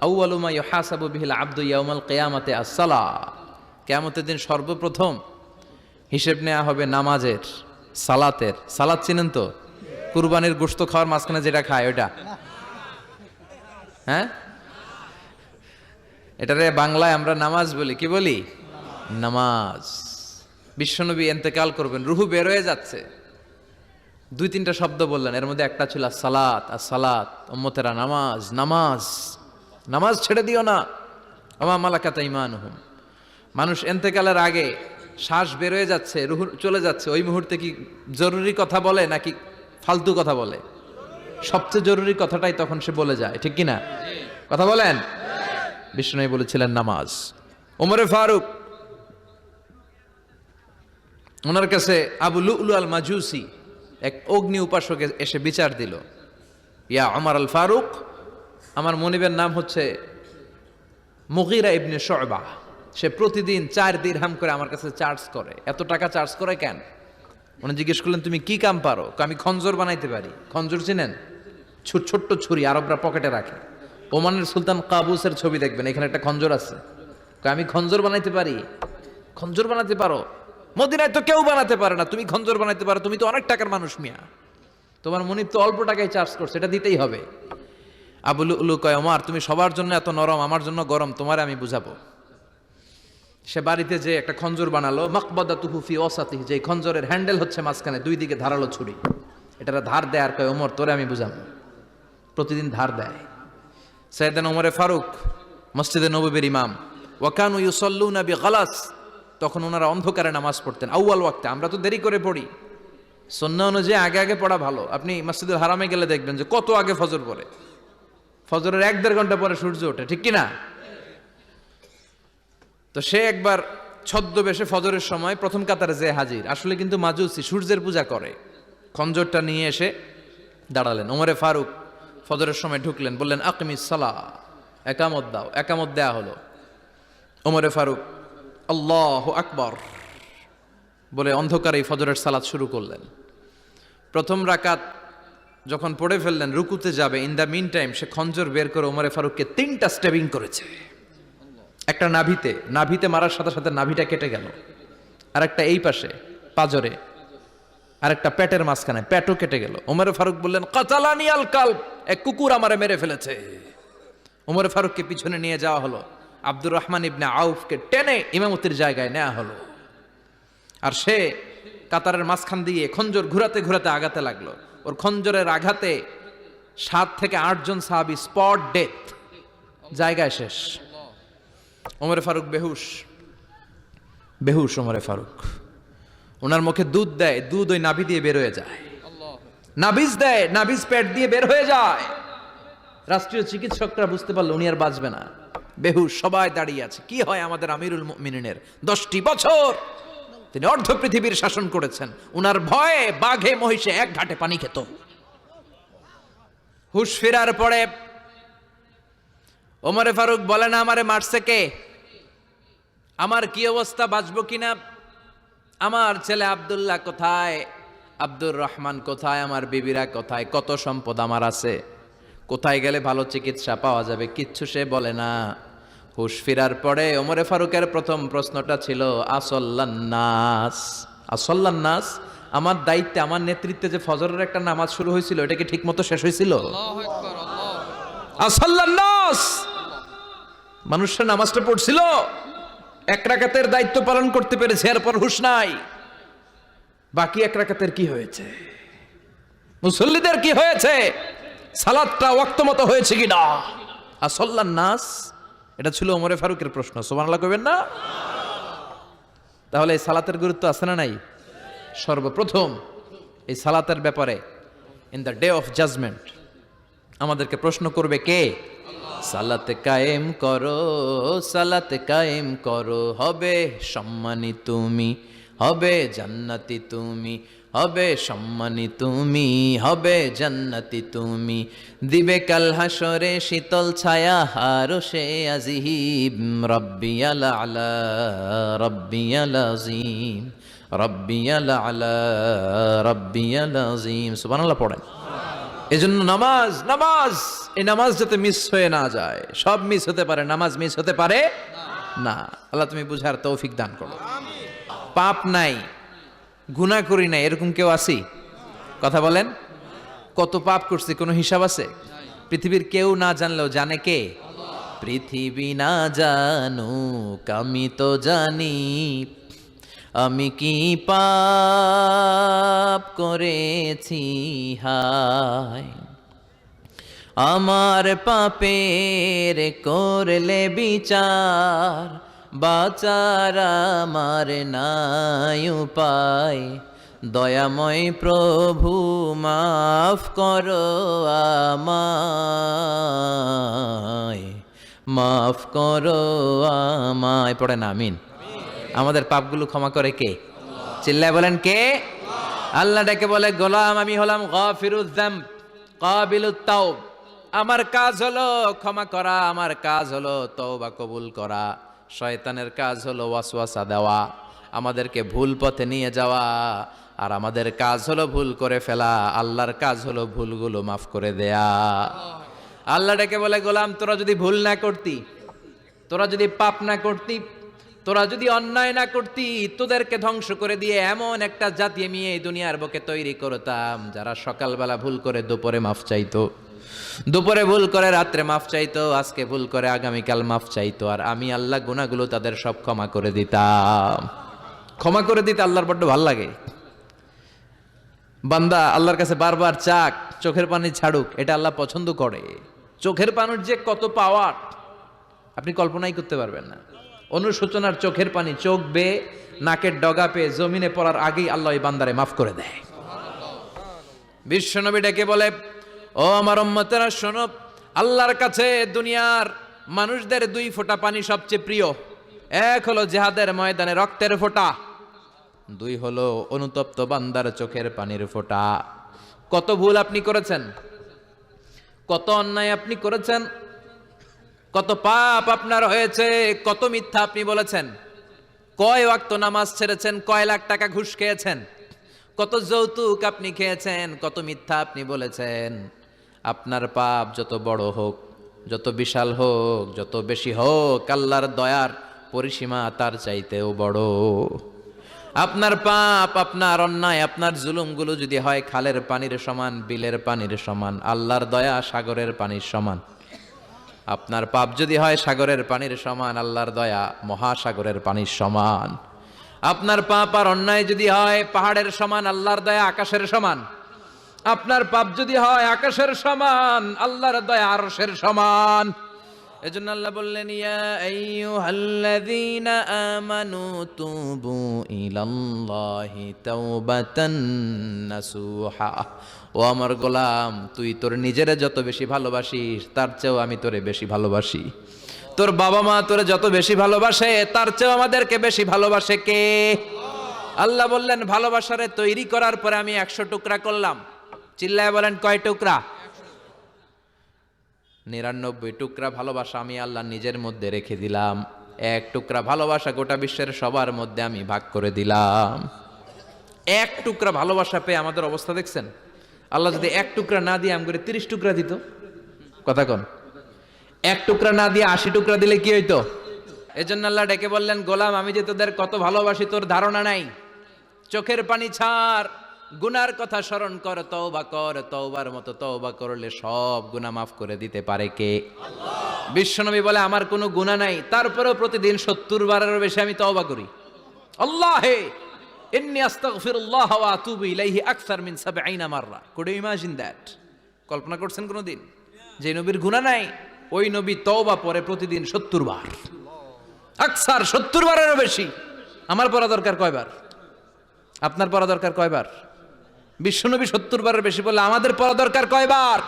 আউয়ালু মা ইউহাসাবু বিহিল আবদু ইয়াউমাল কিয়ামাতি আস-সালাহ, কিয়ামতের দিন সর্বপ্রথম হিসেব নেওয়া হবে নামাজের, সালাতের। সালাত চিনেন তো? কুরবানির গোশত খাওয়ার মাঝখানে যেটা খায় ওইটা, হ্যাঁ, এটারে বাংলায় আমরা নামাজ বলি। কি বলি? নামাজ। বিশ্বনবী ইন্তেকাল করবেন, রুহু বের হয়ে যাচ্ছে, দুই তিনটা শব্দ বললেন, এর মধ্যে একটা ছিল সালাত। আর সালাত, উম্মতেরা নামাজ, নামাজ, নামাজ ছেড়ে দিও না। ওমা মালাকাত আইমানুহুম। মানুষ ইন্তেকালের আগে শ্বাস বের হয়ে যাচ্ছে, রুহু চলে যাচ্ছে, ওই মুহূর্তে কি জরুরি কথা বলে নাকি ফালতু কথা বলে? সবচেয়ে জরুরি কথাটাই তখন সে বলে যায়, ঠিক কিনা? কথা বলেন। বিষ্ণু বলেছিলেন নামাজ। ওমরে ফারুক, ওনার কাছে আবু লুলু আল মাজুসি, এক অগ্নি উপাসক এসে বিচার দিল, ইয়া ওমর আল ফারুক, আমার মনিবের নাম হচ্ছে মুগীরা ইবনে শুবা, সে প্রতিদিন 4 দিরহাম করে আমার কাছে চার্জ করে। এত টাকা চার্জ করে কেন? উনি জিজ্ঞেস করলেন, তুমি কি কাম পারো? আমি খঞ্জর বানাইতে পারি। খঞ্জর চিনেন? ছোট্ট ছুরি আরবরা পকেটে রাখে। ওমানের সুলতান কাবুসের ছবি দেখবেন, এখানে একটা খঞ্জর আছে। আমি খঞ্জর বানাইতে পারি। খঞ্জর বানাতে পারো? মদিনায় তো কেউ বানাতে পারে না, তুমি খঞ্জর বানাইতে পারো? তুমি তো অনেক টাকার মানুষ মিয়া, তোমার মনিব তো অল্প টাকায় চার্জ করছে, এটা দিতেই হবে। আবু লুলু কয়, ওমর তুমি সবার জন্য এত নরম, আমার জন্য গরম, তোমারে আমি বুঝাবো। সে বাড়িতে যে একটা খঞ্জর বানালো, মাকবাদাতুহু ফি ওয়াসাতিহি, যে খঞ্জরের হ্যান্ডেল হচ্ছে মাঝখানে, দুই দিকে ধারালো ছুরি, এটারা ধার দেয়। আর কয়, ওমর তোরে আমি বুঝাবো। প্রতিদিন ধার দেয়। সাইয়েদনা ওমরে ফারুক মসজিদে নববীর ইমাম, ওয়াকানু ইউসাল্লুনা বিগালাস, তখন ওনারা অন্ধকারে নামাজ পড়তেন আউয়াল ওয়াক্তে। আমরা তো দেরি করে পড়ি, সুন্নাহ অনুযায়ী আগে আগে পড়া ভালো। আপনি মসজিদুল হারামে গেলে দেখবেন যে কত আগে ফজর পড়ে, ফজরের 1-1.5 ঘন্টা পরে সূর্য ওঠে, ঠিক কিনা? তো সে একবার ছদ্মবেশে ফজরের সময় প্রথম কাতারে যে হাজির, আসলে কিন্তু মাজুসি, সূর্যের পূজা করে। খঞ্জরটা নিয়ে এসে দাঁড়ালেন। ওমরে ফারুক ফজরের সময় ঢুকলেন, বললেন আকিমিস সালাহ, একামত দাও। একামত দেয়া হলো। ওমরে ফারুক আল্লাহু আকবার বলে অন্ধকারেই ফজরের সালাত শুরু করলেন। প্রথম রাকাত যখন পড়ে ফেললেন, রুকুতে যাবে, ইন দ্য মিন টাইম সে খঞ্জর বের করে ওমরে ফারুককে 3টা স্টেবিং করেছে। একটা নাভিতে, নাভিতে মারার সাথে সাথে নাভিটা কেটে গেল। আর একটা এই পাশে পাজরে, আর একটা পেটের মাঝখানে, পেটও কেটে গেল। ওমরে ফারুক বললেন, কাতালানি আল কালব, এক কুকুর আমারে মেরে ফেলেছে। ওমরে ফারুককে পিছনে নিয়ে যাওয়া হলো। আব্দুর রহমান ইবনে আউফকে টেনে ইমামতির জায়গায় নেওয়া হলো। আর সে কাতারের মাঝখান দিয়ে খঞ্জর ঘুরাতে ঘুরাতে আগাতে লাগলো। ওর খঞ্জরের আঘাতে 7 থেকে 8 জন সাহাবী স্পট ডেথ, জায়গায় শেষ। ওমরে ফারুক বেহুশ, বেহুশ ওমরে ফারুক। ওনার মুখে দুধ দেয়, দুধ ওই নাভি দিয়ে বের হয়ে যায়। নাভিজ দেয়, নাভিজ পেট দিয়ে বের হয়ে যায়। রাষ্ট্রীয় চিকিৎসকরা বুঝতে পারলো উনি আর বাঁচবে না, বেহুশ। সবাই দাঁড়িয়ে আছে। কি হয় আমাদের আমিরুল মুমিনিনের? 10টি বছর তিনি অর্ধ পৃথিবীর শাসন করেছেন। উনার ভয়ে বাঘে মহিষে এক ঘাটে পানি খেত। হুশ ফেরার পরে ওমরে ফারুক বলেন, আমারে মারছে কে? আমার কি অবস্থা, বাঁচবো কিনা? আমার ছেলে আব্দুল্লাহ কোথায়? আব্দুর রহমান কোথায়? আমার বিবিরা কোথায়? কত সম্পদ আমার আছে, কোথায় গেলে ভালো চিকিৎসা পাওয়া যাবে? কিচ্ছু সে বলে না। হুশ ফিরার পরে ওমরে ফারুকের প্রথম প্রশ্নটা ছিল, আসল্লান্নাস, আসল্লান্নাস, আমার দায়িত্বে, আমার নেতৃত্বে যে ফজরের একটা নামাজ শুরু হয়েছিল, এটা কি ঠিক মতো শেষ হয়েছিল? আসল্লান্নাস, মানুষের নামাজটা পড়ছিল, 1 রাকাতের দায়িত্ব পালন করতে পেরেছে, এরপর হুশ নাই। বাকি 1 রাকাতের কি হয়েছে? মুসল্লিদের কি হয়েছে? সালাতটা ওয়াক্ত মতো হয়েছে কিনা? আসল্লান্নাস, এটা ছিল ওমরে ফারুকের প্রশ্ন। সুবহানাল্লাহ কইবেন না? তাহলে এই সালাতের গুরুত্ব আছে না নাই? সর্বপ্রথম এই সালাতের ব্যাপারে in the day of judgement আমাদেরকে প্রশ্ন করবে কে? সালাত কায়েম করো, সালাত কায়েম করো, হবে সম্মানী তুমি, হবে জান্নাতি তুমি, হবে সম্মানী তুমি, হবে জান্নাতি তুমি, দিবে কাল হাসরে শীতল ছায়া আরশে আজিম, রব্বিয়াল আলা, রব্বিয়াল আযীম, রব্বিয়াল আলা, রব্বিয়াল আযীম। সুবহানাল্লাহ পড়েন। এজন্য নামাজ নামাজ, এই নামাজ যাতে মিস হয়ে না যায়। সব মিস হতে পারে, নামাজ মিস হতে পারে না। আল্লাহ তুমি বুঝার তৌফিক দান করো। পাপ নাই, গুনাহ করি নাই, এরকম কেউ আছি? কথা বলেন। কত পাপ করছি কোনো হিসাব আছে? পৃথিবীর কেউ না জানলেও জানে কে? পৃথিবী না জানুক আমি তো জানি, আমি কি পাপ করেছি হায়। আমার পাপের করলে বিচার, বাঁচার আমার নাই উপায়। দয়াময় প্রভু মাফ করো আমায়, মাফ করো আমায়। পড়েন আমিন। আমাদের পাপগুলো ক্ষমা করে কে? চিল্লায় বলেন কে? আল্লাহ ডেকে বলে, গোলাম আমি হলাম গাফিরুয যামব কাবিলুত তাওব। আমার কাজ হলো ক্ষমা করা, আমার কাজ হলো তওবা কবুল করা। শয়তানের কাজ হলো ওয়াসওয়াসা দেওয়া, আমাদেরকে ভুল পথে নিয়ে যাওয়া। আর আমাদের কাজ হলো ভুল করে ফেলা, আল্লাহর কাজ হলো ভুলগুলো মাফ করে দেয়া। আল্লাহ ডেকে বলে, গোলাম তোরা যদি ভুল না করতি, তোরা যদি পাপ না করতি, তোরা যদি অন্যায় না করতি, তোদেরকে ধ্বংস করে দিয়ে এমন একটা জাতি আমি এই দুনিয়ার বুকে তৈরি করতাম যারা সকালবেলা ভুল করে দুপুরে মাফ চাইতো, দুপুরে ভুল করে রাত্রে মাফ চাইতো, আজকে ভুল করে আগামীকাল মাফ চাইতো। আর আমি আল্লাহ গুনাহগুলো তাদের সব ক্ষমা করে দিতাম। ক্ষমা করে দিতে আল্লাহর বড্ড ভাল লাগে। বান্দা আল্লাহর কাছে বারবার চাক, চোখের পানি ছাড়ুক, এটা আল্লাহ পছন্দ করে। চোখের পানির যে কত পাওয়ার আপনি কল্পনাই করতে পারবেন না। অনুশোচনার চোখের পানি চোখ বেয়ে নাকের ডগা পেয়ে জমিনে পড়ার আগেই আল্লাহ এই বান্দারে মাফ করে দেয়। বিশ্বনবী ডেকে বলে, ও আমার উম্মতেরা শোনো, আল্লাহর কাছে দুনিয়ার মানুষদের দুই ফোঁটা পানি সবচেয়ে প্রিয়। এক হলো জিহাদের ময়দানে রক্তের ফোঁটা, দুই হলো অনুতপ্ত বান্দার চোখের পানির ফোঁটা। কত ভুল আপনি করেছেন, কত অন্যায় আপনি করেছেন, কত পাপ আপনার হয়েছে, কত মিথ্যা আপনি বলেছেন, কয় ওয়াক্ত নামাজ ছেড়েছেন, কয় লাখ টাকা ঘুষ খেয়েছেন, কত যৌতুক আপনি খেয়েছেন, কত মিথ্যা আপনি বলেছেন। আপনার পাপ যত বড় হোক, যত বিশাল হোক, যত বেশি হোক, আল্লাহর দয়ার পরিসীমা তার চাইতেও বড়। আপনার পাপ, আপনার অন্যায়, আপনার জুলুমগুলো যদি হয় খালের পানির সমান, বিলের পানির সমান, আল্লাহর দয়া সাগরের পানির সমান। আপনার পাপ যদি হয় সাগরের পানির সমান, আল্লাহর দয়া মহাসাগরের পানির সমান। আপনার পাপ আর অন্যায় যদি হয় পাহাড়ের সমান, আল্লাহর দয়া আকাশের সমান। আপনার পাপ যদি হয় আকাশের সমান, আল্লাহর দয়া আরশের সমান। এজন্য আল্লাহ বললেন, ইয়া আইয়ুহাল্লাযীনা আমানু তুবু ইলাল্লাহি তাওবাতান নাসুহা। ও আমার গোলাম, তুই তোর নিজেরে যত বেশি ভালোবাসিস তার চেয়েও আমি তোরে বেশি ভালোবাসি। তোর বাবা মা তোরে যত বেশি ভালোবাসে তার চেয়েও আমাদেরকে বেশি ভালোবাসে কে? আল্লাহ বললেন, ভালোবাসারে তৈরি করার পরে আমি 100 টুকরা করলাম। চিল্লায় বলেন কয় টুকরা? 99 টুকরা ভালোবাসা আমি আল্লাহ নিজের মধ্যে রেখে দিলাম। 1 টুকরা ভালোবাসা গোটা বিশ্বের সবার মধ্যে আমি ভাগ করে দিলাম। 1 টুকরা ভালোবাসা পেয়ে আমাদের অবস্থা দেখছেন? আল্লাহ যদি 1 টুকরা না দিয়ে আমগরে 30 টুকরা দিত, কথা কন, 1 টুকরা না দিয়ে 80 টুকরা দিলে কি হইতো? এজন্য আল্লাহ ডেকে বললেন, গোলাম আমি যে তোদের কত ভালোবাসি তোর ধারণা নাই। চোখের পানি ছাড়, গুনার কথা স্মরণ কর, তওবা কর। তওবার মতো তওবা করলে সব গুনাহ মাফ করে দিতে পারে কে? আল্লাহ। বিশ্বনবী বলে, আমার কোনো গুনাহ নাই, তারপরেও প্রতিদিন 70 বারেরও বেশি আমি তওবা করি। আল্লাহে ইন্নী আস্তাগফিরুল্লাহ ওয়া আতুবু ইলাইহি আকসার মিন 70 মাররা। Could you imagine that? কল্পনা করছেন কোনদিন যে নবীর গুনাহ নাই, ওই নবী তওবা পড়ে প্রতিদিন 70 বার, আকসার 70 বারেরও বেশি। আমার পড়া দরকার কয়বার? আপনার পড়া দরকার কয়বার? বিশ্বনবী 70 বারের বেশি বললে আমাদের পড়া দরকার কয়বার?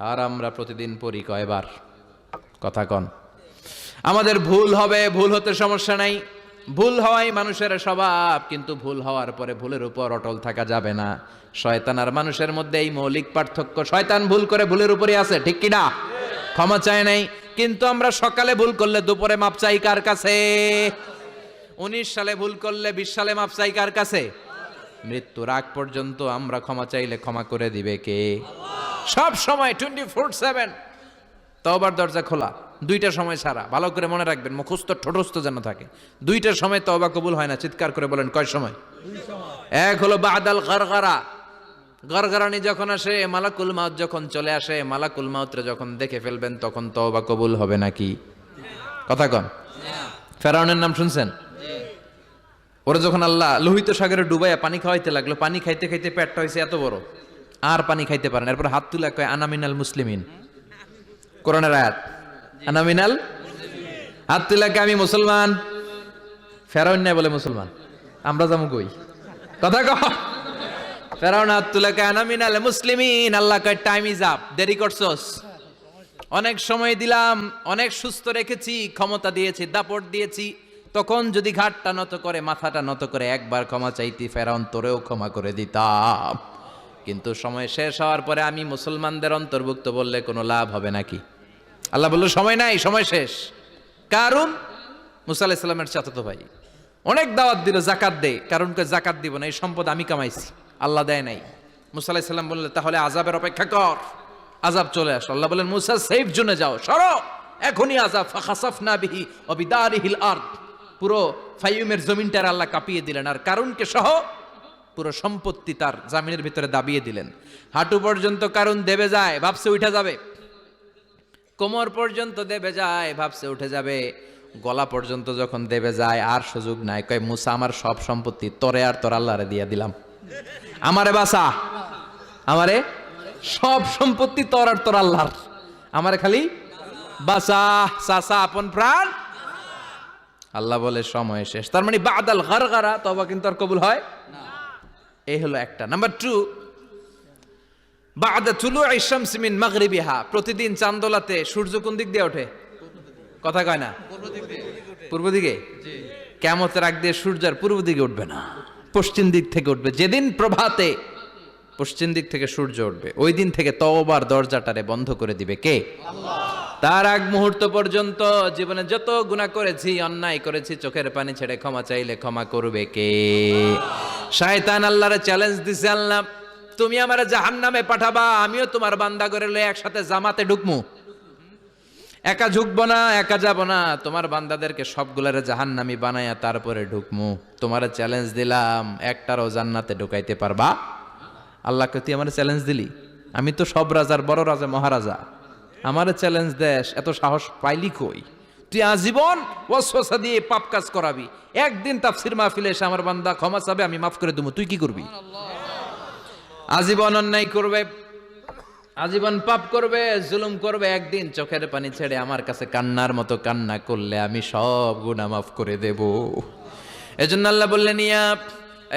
আর আমরা প্রতিদিন পড়ি কয়বার? কথা কন। আমাদের ভুল হবে, ভুল হতে সমস্যা নাই, ভুল হওয়াই মানুষের স্বভাব, কিন্তু ভুল হওয়ার পরে ভুলের উপর অটল থাকা যাবে না। শয়তান আর মানুষের মধ্যে এই মৌলিক পার্থক্য। শয়তান ভুল করে ভুলের উপরই আছে, ঠিক কি না? ক্ষমা চায় নাই, কিন্তু আমরা সকালে ভুল করলে দুপুরে মাপ চাই কার কাছে? 19 সালে ভুল করলে 20 সালে মাপ চাই কার কাছে? মৃত্যুর আগ পর্যন্ত আমরা ক্ষমা চাইলে ক্ষমা করে দিবে কে? সব সময় 24/7 তওবার দরজা খোলা, দুইটা সময় ছাড়া। ভালো করে মনে রাখবেন, মুখস্থ ঠোঁটস্থ যেন থাকে। দুইটার সময় তওবা কবুল হয় না, চিৎকার করে বলেন কয় সময়? এক হলো বাদাল গারগারা, গরগরানি যখন আসে, মালাকুল মাউত যখন চলে আসে, মালাকুল মাউতরে যখন দেখে ফেলবেন তখন তওবা কবুল হবে নাকি? কথা কন। ফেরাউনের নাম শুনছেন? ওরা যখন আল্লাহ লোহিত সাগরে ডুবাইয়া পানি খাওয়াইতে লাগলো, পানি খাইতে খাইতে পেটটা হয়েছে এত বড়, আর পানি খাইতে পারেন। এরপর হাত তুলে কয় আনা মিনাল মুসলিমিন, কোরআনের আয়াত, আনা মিনাল, হাত তুলে কয় আমি মুসলমান। ফেরাউন নাই বলে মুসলমান, আমরা যাবো কই? কথা কহ। ফেরাউন হাত তুলে কয় আনা মিনাল মুসলিমিন। আল্লাহ কয় টাইম ইজ আপ, দেরি করছস, অনেক সময় দিলাম, অনেক সুস্থ রেখেছি, ক্ষমতা দিয়েছি, দাপট দিয়েছি, তখন যদি ঘাটটা নত করে, মাথাটা নত করে একবার ক্ষমা চাইতি, ফেরাউন তোরেও ক্ষমা করে দিতাম। কিন্তু সময় শেষ হওয়ার পরে আমি মুসলমানদের অন্তর্ভুক্ত বললে কোনো লাভ হবে নাকি? আল্লাহ বলল সময় নাই, সময় শেষ। কারণ মুসা আলাইহিস সালামের চাচাতো ভাই অনেক দাওয়াত দিল, জাকাত দে, কারণকে জাকাত দিব না, এই সম্পদ আমি কামাইছি, আল্লাহ দেয় নাই। মুসা আলাইহিস সালাম বললেন তাহলে আযাবের অপেক্ষা কর, আযাব চলে আসলো। আল্লাহ বলেন মুসা সেফ জোনে যাও, সরো, এখনই আযাব। ফাখাসাফনা বিহি ওয়া বিদারিহিল আরদ, পুরো ফাইয়ুমের জমিনটার আল্লাহ কাঁপিয়ে দিলেন, আর কারুনকে সহ পুরো সম্পত্তি তার জামিনের ভিতরে দাবিয়ে দিলেন। হাঁটু পর্যন্ত কারুন দেবে যায়, ভাবছে উঠে যাবে, কোমর পর্যন্ত দেবে যায়, ভাবছে উঠে যাবে, গলা পর্যন্ত যখন দেবে যায় আর সুযোগ নাই। কয় মুসা আমার সব সম্পত্তি তোরে আর তোর আল্লাহরে দিয়ে দিলাম, আমারে বাঁচা, আমারে সব সম্পত্তি তোর আর তোর আল্লাহর, আমারে খালি বাঁচা, চাচা আপন প্রাণ। আল্লাহ বলে সময় শেষ। তার মানে বাদাল গারগারা, তওবা কিন্তু আর কবুল হয় না। এই হলো একটা। নাম্বার 2, বাদা তুলুই শামস মিন মাগরিবিহা, প্রতিদিন চাঁদোলাতে সূর্য কোন দিক দিয়ে ওঠে? কথা কয় না? পূর্ব দিকে। কিয়ামতের আগ দিয়ে সূর্য আর পূর্ব দিকে উঠবে না, পশ্চিম দিক থেকে উঠবে। যেদিন প্রভাতে পশ্চিম দিক থেকে সূর্য উঠবে, ওই দিন থেকে তওবার দরজাটারে বন্ধ করে দিবে কে? আল্লাহ। তার আগ মুহূর্ত পর্যন্ত জীবনে যত গুনাহ করেছি, অন্যায় করেছি, চোখের পানি ছেড়ে ক্ষমা চাইলে ক্ষমা করবে কে? শয়তান আল্লাহরে চ্যালেঞ্জ দিছে, আল্লাহ তুমি আমারে জাহান্নামে পাঠাবা, আমিও তোমার বান্দা করে লয়ে একসাথে জামাতে ঢুকমু, একা ঝুঁকবো না, একা যাব না, তোমার বান্দাদেরকে সবগুলারে জাহান্নামী বানায়া তারপরে ঢুকমু। তোমারে চ্যালেঞ্জ দিলাম, একটারও জান্নাতে ঢুকাইতে পারবা? আল্লাহকে তুই আমার চ্যালেঞ্জ দিলি, আমি তো সব রাজার বড় রাজা, মহারাজা, আমারে চ্যালেঞ্জ দেশ, এত সাহস পাইলি কই? তুই আজীবন ওয়াসওয়াসা দিয়ে পাপ কাজ করাবি, একদিন তাফসীর মাহফিলে এসে আমার বান্দা ক্ষমা চাবে, আমি মাফ করে দেবো, তুই কি করবি? আজীবন অন্যায় করবে, আজীবন পাপ করবে, জুলুম করবে, একদিন চোখের পানি ছেড়ে আমার কাছে কান্নার মতো কান্না করলে আমি সব গুনাহ মাফ করে দেব। এজন্য আল্লাহ বললেন ইয়া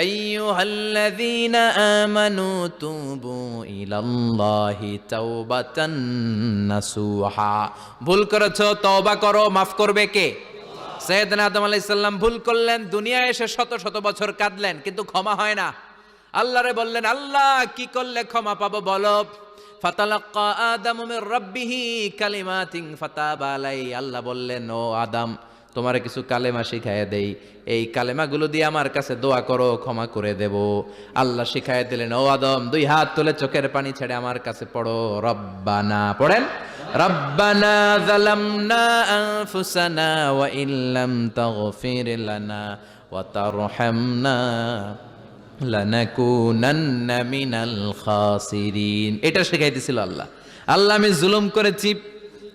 আইয়ুহাল্লাযীনা আমানু তুবু ইলাল্লাহি তাওবাতান নাসুহা, ভুল করেছো তওবা করো, মাফ করবে কে? সাইয়েদনা আদম আলাইহিস সালাম ভুল করলেন, দুনিয়ায় এসে শত শত বছর কাঁদলেন, কিন্তু ক্ষমা হয় না। আল্লাহরে বললেন আল্লাহ কি করলে ক্ষমা পাবো বলো? ফাতালাক্কা আদামু মির রাব্বিহি কালিমাতিন ফাতাবা আলাই, আল্লাহ বললেন ও আদম তোমারে কিছু কালেমা শিখাইয়া দেই, এই কালেমাগুলো দিয়ে আমার কাছে দোয়া করো, ক্ষমা করে দেব। আল্লাহ শিখাইয়া দিলেন ও আদম দুই হাত তুলে চোখের পানি ছেড়ে আমার কাছে পড়ো, রব্বানা, পড়েন, রব্বানা যালামনা আনফুসানা ওয়া ইল্লাম তাগফির লানা ওয়া তারহামনা লানাকুনান্না মিনাল খাসিরিন। এটা শিখাইতেছিল আল্লাহ। আল্লাহ আমি জুলুম করেছি,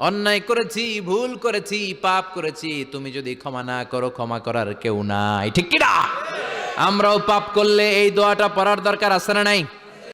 অন্যায় করেছি, ভুল করেছি, পাপ করেছি, তুমি যদি ক্ষমা না করো ক্ষমা করার কেউ নাই, ঠিক কি না? আমরাও পাপ করলে এই দোয়াটা পড়ার দরকার আছে না নাই?